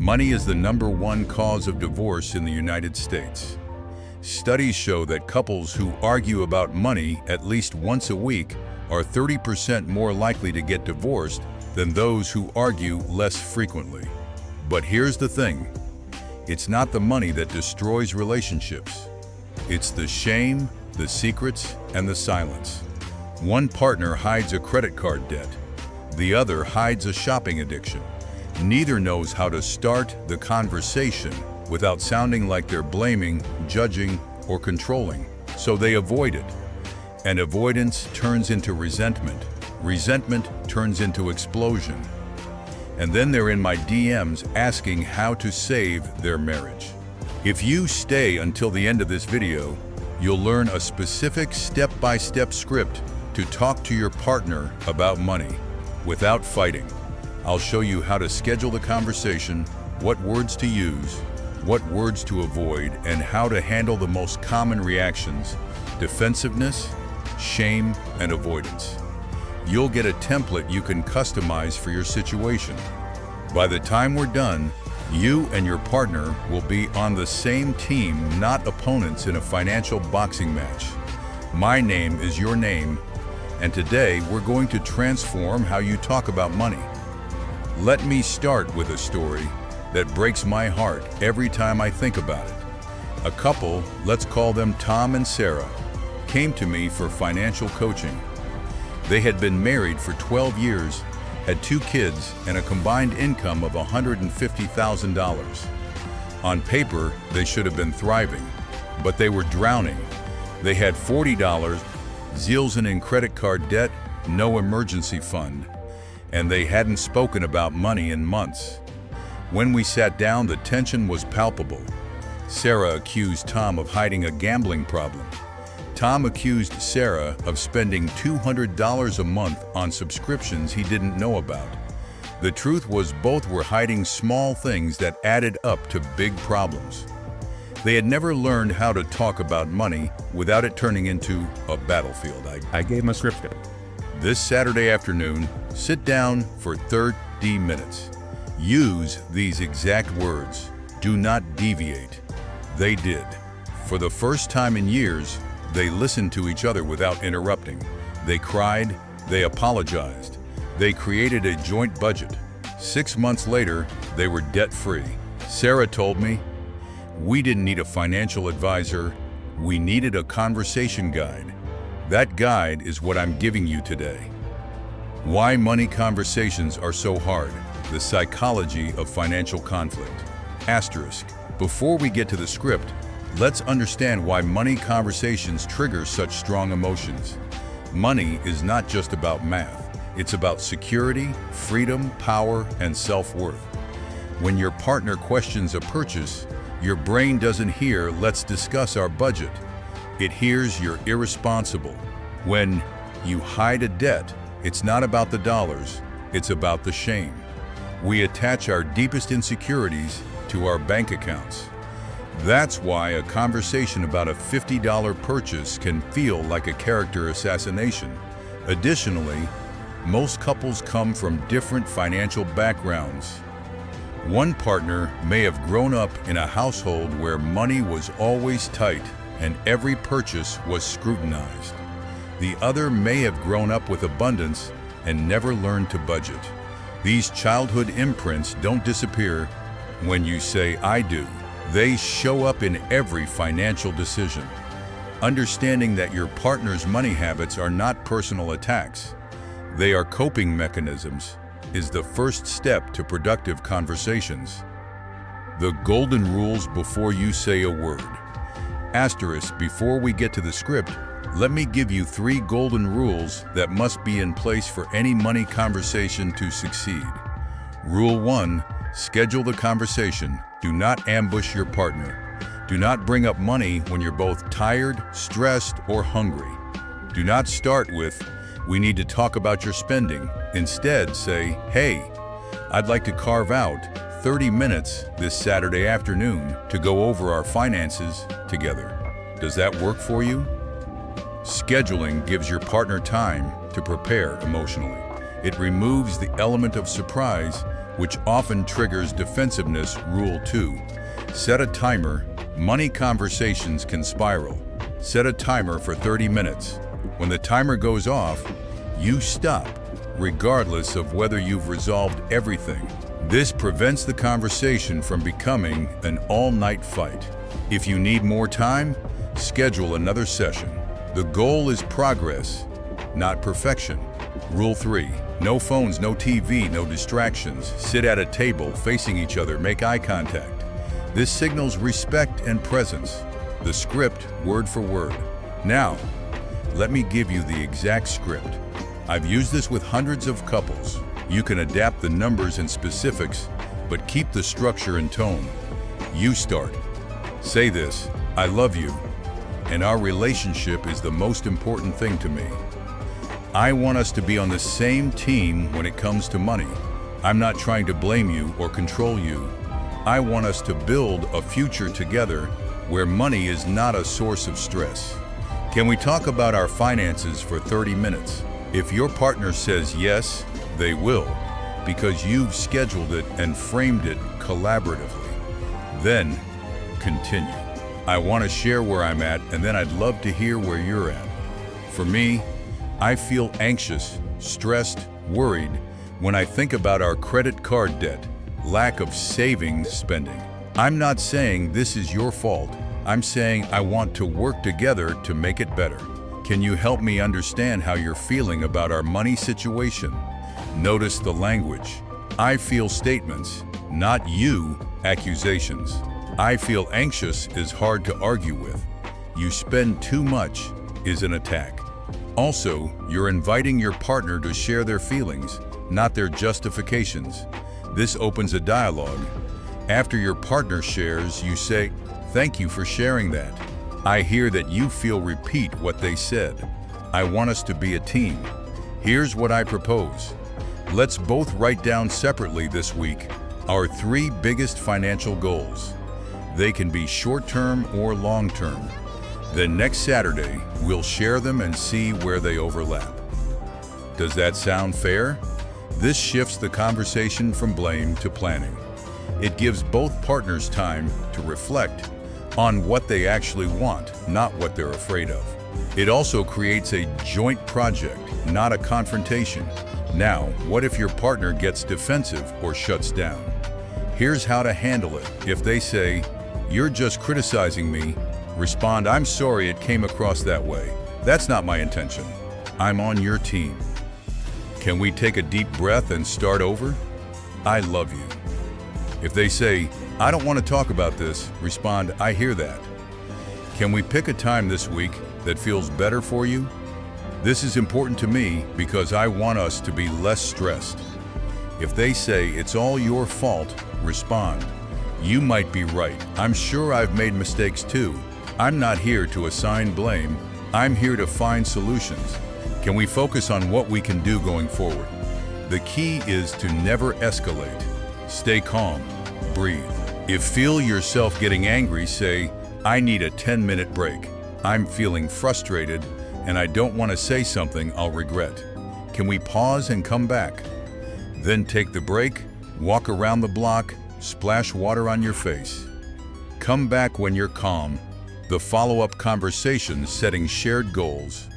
Money is the #1 cause of divorce in the United States. Studies show that couples who argue about money at least once a week are 30% more likely to get divorced than those who argue less frequently. But here's the thing. It's not the money that destroys relationships. It's the shame, the secrets, and the silence. One partner hides a credit card debt. The other hides a shopping addiction. Neither knows how to start the conversation without sounding like they're blaming, judging, or controlling, so they avoid it. And avoidance turns into resentment. Resentment turns into explosion. And then they're in my DMs asking how to save their marriage. If you stay until the end of this video, you'll learn a specific step-by-step script to talk to your partner about money without fighting. I'll show you how to schedule the conversation, what words to use, what words to avoid, and how to handle the most common reactions: defensiveness, shame, and avoidance. You'll get a template you can customize for your situation. By the time we're done, you and your partner will be on the same team, not opponents in a financial boxing match. My name is your name, and today we're going to transform how you talk about money. Let me start with a story that breaks my heart every time I think about it. A couple, let's call them Tom and Sarah, came to me for financial coaching. They had been married for 12 years, had 2 kids, and a combined income of $150,000. On paper, they should have been thriving, but they were drowning. They had $40, zillion in credit card debt, no emergency fund, and they hadn't spoken about money in months. When we sat down, the tension was palpable. Sarah accused Tom of hiding a gambling problem. Tom accused Sarah of spending $200 a month on subscriptions he didn't know about. The truth was both were hiding small things that added up to big problems. They had never learned how to talk about money without it turning into a battlefield. I gave him a script. This Saturday afternoon, sit down for 30 minutes. Use these exact words. Do not deviate. They did. For the first time in years, they listened to each other without interrupting. They cried, they apologized. They created a joint budget. 6 months later, they were debt-free. Sarah told me, "We didn't need a financial advisor. We needed a conversation guide. That guide is what I'm giving you today." Why money conversations are so hard. The psychology of financial conflict. Asterisk. Before we get to the script, let's understand why money conversations trigger such strong emotions. Money is not just about math. It's about security, freedom, power, and self-worth. When your partner questions a purchase, your brain doesn't hear, "Let's discuss our budget." It hears, "You're irresponsible." When you hide a debt, it's not about the dollars, it's about the shame. We attach our deepest insecurities to our bank accounts. That's why a conversation about a $50 purchase can feel like a character assassination. Additionally, most couples come from different financial backgrounds. One partner may have grown up in a household where money was always tight and every purchase was scrutinized. The other may have grown up with abundance and never learned to budget. These childhood imprints don't disappear when you say, "I do." They show up in every financial decision. Understanding that your partner's money habits are not personal attacks, they are coping mechanisms, is the first step to productive conversations. The golden rules before you say a word. Asterisk. Before we get to the script, let me give you 3 golden rules that must be in place for any money conversation to succeed. Rule 1. Schedule the conversation. Do not ambush your partner. Do not bring up money when you're both tired, stressed, or hungry. Do not start with, "We need to talk about your spending." Instead, say, "Hey, I'd like to carve out 30 minutes this Saturday afternoon to go over our finances together. Does that work for you?" Scheduling gives your partner time to prepare emotionally. It removes the element of surprise which often triggers defensiveness. Rule 2. Set a timer. Money conversations can spiral. Set a timer for 30 minutes. When the timer goes off, you stop, regardless of whether you've resolved everything. This prevents the conversation from becoming an all-night fight. If you need more time, schedule another session. The goal is progress, not perfection. Rule 3. No phones, no TV, no distractions. Sit at a table facing each other, make eye contact. This signals respect and presence. The script, word for word. Now, let me give you the exact script. I've used this with hundreds of couples. You can adapt the numbers and specifics, but keep the structure and tone. You start. Say this: I love you, and our relationship is the most important thing to me. I want us to be on the same team when it comes to money. I'm not trying to blame you or control you. I want us to build a future together where money is not a source of stress. Can we talk about our finances for 30 minutes? If your partner says yes, they will, because you've scheduled it and framed it collaboratively. Then, continue. I want to share where I'm at, and then I'd love to hear where you're at. For me, I feel anxious, stressed, worried when I think about our credit card debt, lack of savings, spending. I'm not saying this is your fault. I'm saying I want to work together to make it better. Can you help me understand how you're feeling about our money situation? Notice the language. I feel statements, not you accusations. I feel anxious is hard to argue with. You spend too much is an attack. Also, you're inviting your partner to share their feelings, not their justifications. This opens a dialogue. After your partner shares, you say, "Thank you for sharing that. I hear that you feel." Repeat what they said. I want us to be a team. Here's what I propose. Let's both write down separately this week our 3 biggest financial goals. They can be short-term or long-term. Then next Saturday, we'll share them and see where they overlap. Does that sound fair? This shifts the conversation from blame to planning. It gives both partners time to reflect on what they actually want, not what they're afraid of. It also creates a joint project, not a confrontation. Now, what if your partner gets defensive or shuts down? Here's how to handle it. If they say, "You're just criticizing me," respond, "I'm sorry it came across that way. That's not my intention. I'm on your team. Can we take a deep breath and start over? I love you." If they say, "I don't want to talk about this," respond, "I hear that. Can we pick a time this week that feels better for you? This is important to me because I want us to be less stressed." If they say, "It's all your fault," respond, "You might be right. I'm sure I've made mistakes too. I'm not here to assign blame. I'm here to find solutions. Can we focus on what we can do going forward?" The key is to never escalate. Stay calm. Breathe. If feel yourself getting angry, say, "I need a 10-minute break. I'm feeling frustrated and I don't want to say something I'll regret. Can we pause and come back?" Then take the break, walk around the block, splash water on your face. Come back when you're calm. The follow-up conversation, setting shared goals.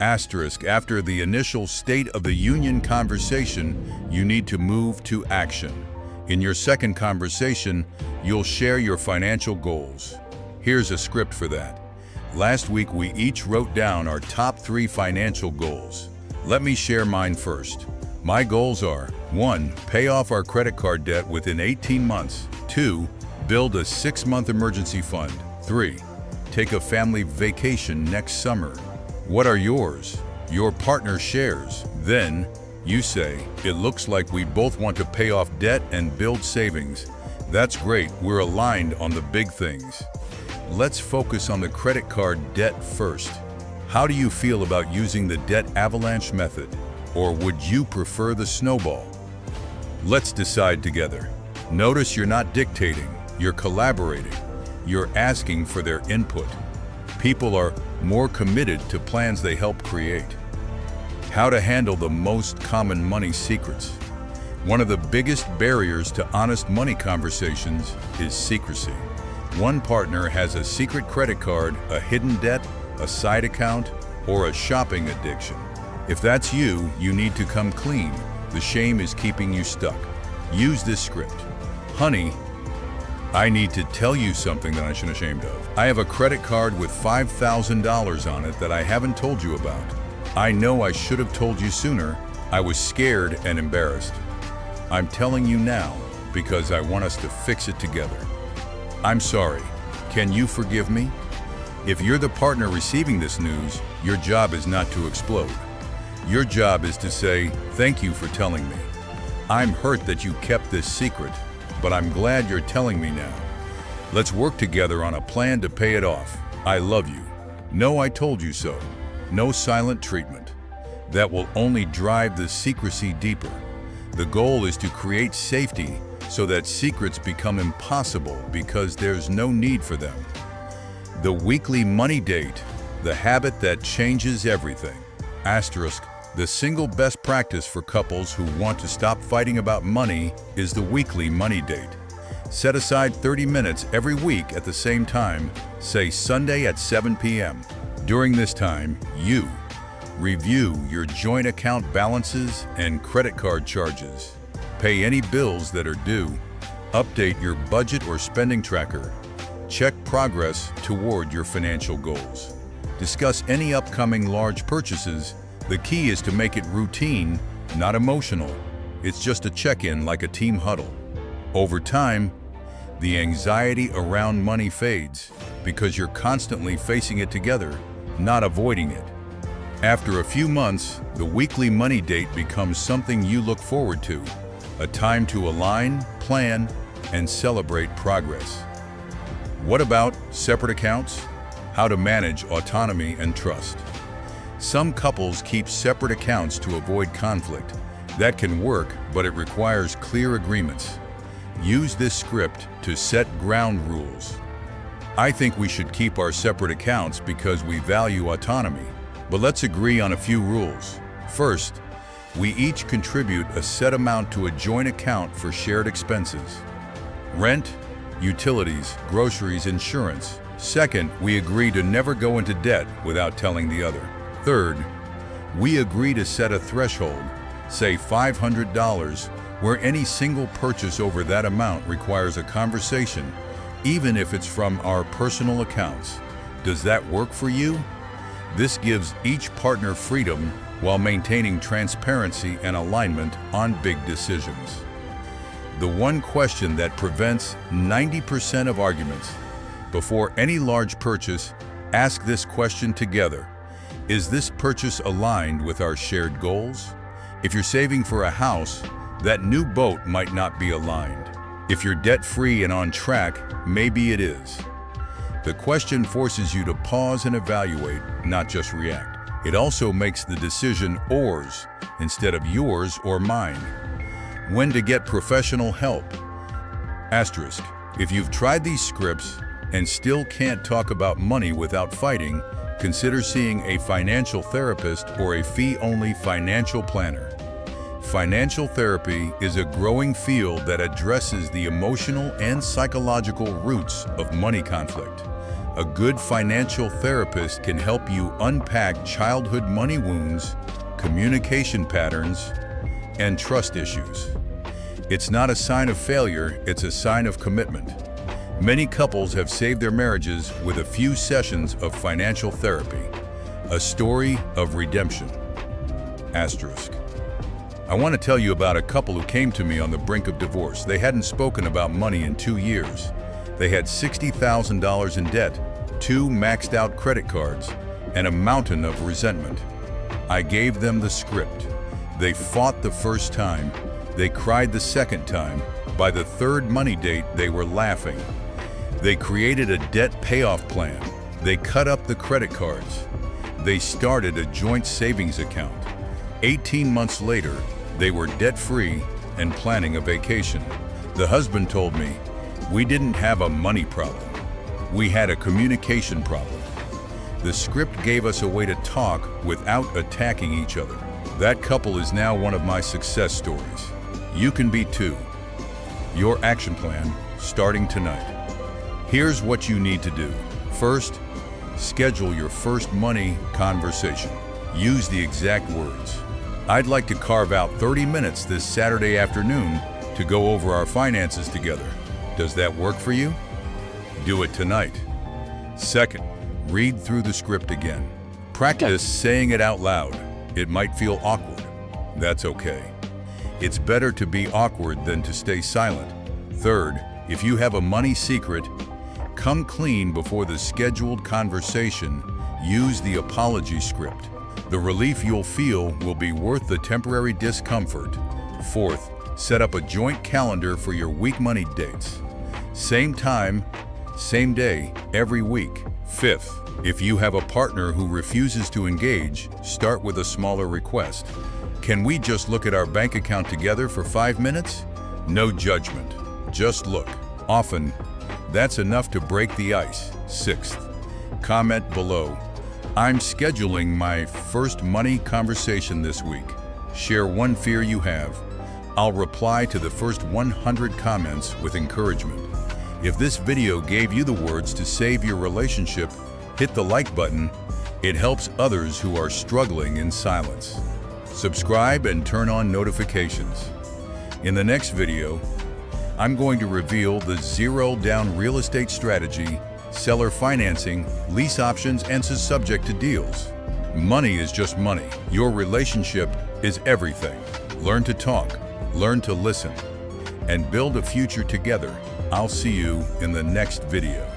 Asterisk, after the initial State of the Union conversation, you need to move to action. In your second conversation, you'll share your financial goals. Here's a script for that. Last week, we each wrote down our top 3 financial goals. Let me share mine first. My goals are: 1. Pay off our credit card debt within 18 months. 2. Build a 6-month emergency fund. 3. Take a family vacation next summer. What are yours? Your partner shares. Then, you say, "It looks like we both want to pay off debt and build savings." That's great, we're aligned on the big things. Let's focus on the credit card debt first. How do you feel about using the debt avalanche method? Or would you prefer the snowball? Let's decide together. Notice you're not dictating, you're collaborating. You're asking for their input. People are more committed to plans they help create. How to handle the most common money secrets. One of the biggest barriers to honest money conversations is secrecy. One partner has a secret credit card, a hidden debt, a side account, or a shopping addiction. If that's you, you need to come clean. The shame is keeping you stuck. Use this script. Honey, I need to tell you something that I should be ashamed of. I have a credit card with $5,000 on it that I haven't told you about. I know I should have told you sooner. I was scared and embarrassed. I'm telling you now because I want us to fix it together. I'm sorry. Can you forgive me? If you're the partner receiving this news, your job is not to explode. Your job is to say, thank you for telling me. I'm hurt that you kept this secret, but I'm glad you're telling me now. Let's work together on a plan to pay it off. I love you. No, I told you so. No silent treatment. That will only drive the secrecy deeper. The goal is to create safety so that secrets become impossible because there's no need for them. The weekly money date, the habit that changes everything. Asterisk, the single best practice for couples who want to stop fighting about money is the weekly money date. Set aside 30 minutes every week at the same time, say Sunday at 7 p.m. During this time, you review your joint account balances and credit card charges. Pay any bills that are due. Update your budget or spending tracker. Check progress toward your financial goals. Discuss any upcoming large purchases. The key is to make it routine, not emotional. It's just a check-in like a team huddle. Over time, the anxiety around money fades because you're constantly facing it together, not avoiding it. After a few months, the weekly money date becomes something you look forward to, a time to align, plan, and celebrate progress. What about separate accounts? How to manage autonomy and trust. Some couples keep separate accounts to avoid conflict. That can work, but it requires clear agreements. Use this script to set ground rules. I think we should keep our separate accounts because we value autonomy. But let's agree on a few rules. First, we each contribute a set amount to a joint account for shared expenses. Rent, utilities, groceries, insurance. Second, we agree to never go into debt without telling the other. Third, we agree to set a threshold, say $500, where any single purchase over that amount requires a conversation, even if it's from our personal accounts. Does that work for you? This gives each partner freedom while maintaining transparency and alignment on big decisions. The one question that prevents 90% of arguments. Before any large purchase, ask this question together. Is this purchase aligned with our shared goals? If you're saving for a house, that new boat might not be aligned. If you're debt-free and on track, maybe it is. The question forces you to pause and evaluate, not just react. It also makes the decision ours instead of yours or mine. When to get professional help. Asterisk, if you've tried these scripts and still can't talk about money without fighting, consider seeing a financial therapist or a fee-only financial planner. Financial therapy is a growing field that addresses the emotional and psychological roots of money conflict. A good financial therapist can help you unpack childhood money wounds, communication patterns, and trust issues. It's not a sign of failure, it's a sign of commitment. Many couples have saved their marriages with a few sessions of financial therapy. A story of redemption. Asterisk. I want to tell you about a couple who came to me on the brink of divorce. They hadn't spoken about money in 2 years. They had $60,000 in debt, 2 maxed out credit cards, and a mountain of resentment. I gave them the script. They fought the first time. They cried the second time. By the third money date, they were laughing. They created a debt payoff plan. They cut up the credit cards. They started a joint savings account. 18 months later, they were debt-free and planning a vacation. The husband told me, "We didn't have a money problem. We had a communication problem." The script gave us a way to talk without attacking each other. That couple is now one of my success stories. You can be too. Your action plan, starting tonight. Here's what you need to do. First, schedule your first money conversation. Use the exact words. I'd like to carve out 30 minutes this Saturday afternoon to go over our finances together. Does that work for you? Do it tonight. Second, read through the script again. Practice saying it out loud. It might feel awkward. That's okay. It's better to be awkward than to stay silent. Third, if you have a money secret, come clean before the scheduled conversation. Use the apology script. The relief you'll feel will be worth the temporary discomfort. Fourth, set up a joint calendar for your week money dates. Same time, same day, every week. Fifth, if you have a partner who refuses to engage, start with a smaller request. Can we just look at our bank account together for 5 minutes? No judgment, just look. Often, that's enough to break the ice. Sixth, comment below. I'm scheduling my first money conversation this week. Share one fear you have. I'll reply to the first 100 comments with encouragement. If this video gave you the words to save your relationship, hit the like button. It helps others who are struggling in silence. Subscribe and turn on notifications. In the next video, I'm going to reveal the zero-down real estate strategy, seller financing, lease options, and is subject to deals. Money is just money. Your relationship is everything. Learn to talk, learn to listen, and build a future together. I'll see you in the next video.